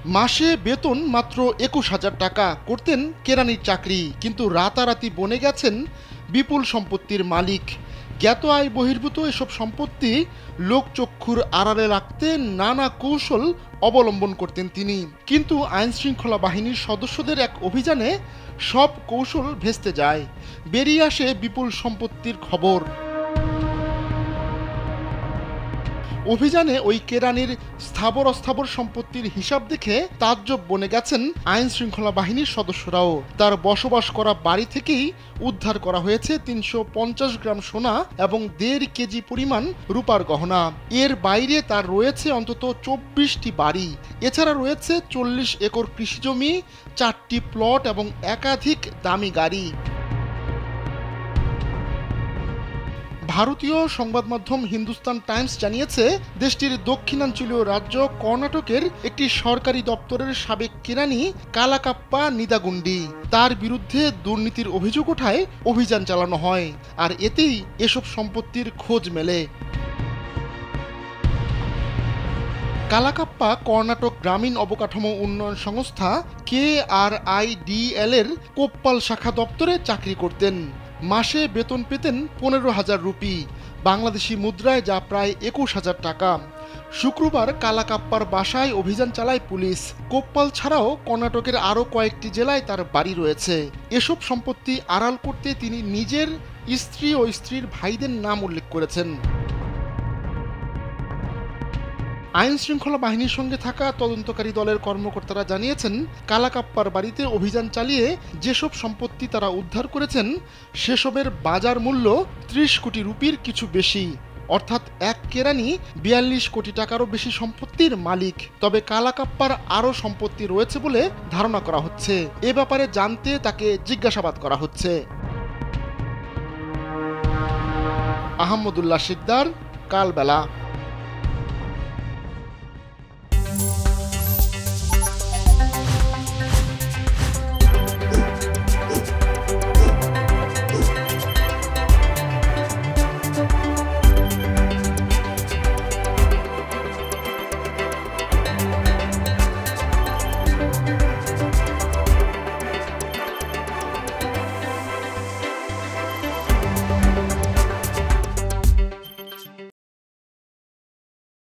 মাসে বেতন মাত্র ২১,০০০ টাকা, করতেন কেরানির চাকরি, কিন্তু রাতারাতি বনে গেছেন বিপুল সম্পত্তির মালিক। জ্ঞাত আয় বহির্ভূত এসব সম্পত্তি লোকচক্ষুর আড়ালে রাখতে নানা কৌশল অবলম্বন করতেন তিনি, কিন্তু আইনশৃঙ্খলা বাহিনীর সদস্যদের এক অভিযানে সব কৌশল ভেস্তে যায়। বেরিয়ে আসে বিপুল সম্পত্তির খবর। অভিযানে ওই কেরানির স্থাবর অস্থাবর সম্পত্তির হিসাব দেখে তাজ্জব বনে গেছেন আইন শৃঙ্খলা বাহিনীর সদস্যরাও। তার বসবাস করা বাড়ি থেকেই উদ্ধার করা হয়েছে ৩৫০ গ্রাম সোনা এবং ১.৫ কেজি পরিমাণ রূপার গহনা। এর বাইরে তার রয়েছে অন্তত ২৪টি বাড়ি, এছাড়া রয়েছে ৪০ একর কৃষিজমি, ৪টি প্লট এবং একাধিক দামি গাড়ি। ভারতীয় সংবাদ মাধ্যম হিন্দুস্তান টাইমস জানিয়েছে, দেশটির দক্ষিণাঞ্চলীয় রাজ্য কর্ণাটকের একটি সরকারি দপ্তরের সাবেক কেরানি কালাকাপ্পা নিদাগুন্ডি, তার বিরুদ্ধে দুর্নীতির অভিযোগ ওঠায় অভিযান চালানো হয়, আর এতেই এসব সম্পত্তির খোঁজ মেলে। কালাকাপ্পা কর্ণাটক গ্রামীণ অবকাঠামো উন্নয়ন সংস্থা KRIDL এর কোপ্পাল শাখা দপ্তরে চাকরি করতেন। মাসে বেতন পেতেন ১৫,০০০ রুপি, বাংলাদেশি মুদ্রায় যা প্রায় ২১,০০০ টাকা। শুক্রবার কালাকাপ্পার বাসায় অভিযান চালায় পুলিশ। কোপ্পাল ছাড়াও কর্ণাটকের আরও কয়েকটি জেলায় তার বাড়ি রয়েছে। এসব সম্পত্তি আড়াল করতে তিনি নিজের, স্ত্রী ও স্ত্রীর ভাইদের নাম উল্লেখ করেছেন। আইন শৃঙ্খলা বাহিনীর সঙ্গে থাকা তদন্তকারী দলের কর্মকর্তারা জানিয়েছেন, কালাকাপ্পার বাড়িতে অভিযান চালিয়ে যেসব সম্পত্তি তারা উদ্ধার করেছেন সেসবের বাজার মূল্য ৩০ কোটি রুপির কিছু বেশি, অর্থাৎ এক কেরানি ৪২ কোটি টাকারও বেশি সম্পত্তির মালিক। তবে কালাকাপ্পার আরও সম্পত্তি রয়েছে বলে ধারণা করা হচ্ছে। এ ব্যাপারে জানতে তাকে জিজ্ঞাসাবাদ করা হচ্ছে। আহমদুল্লাহ শিকদার, কালবেলা।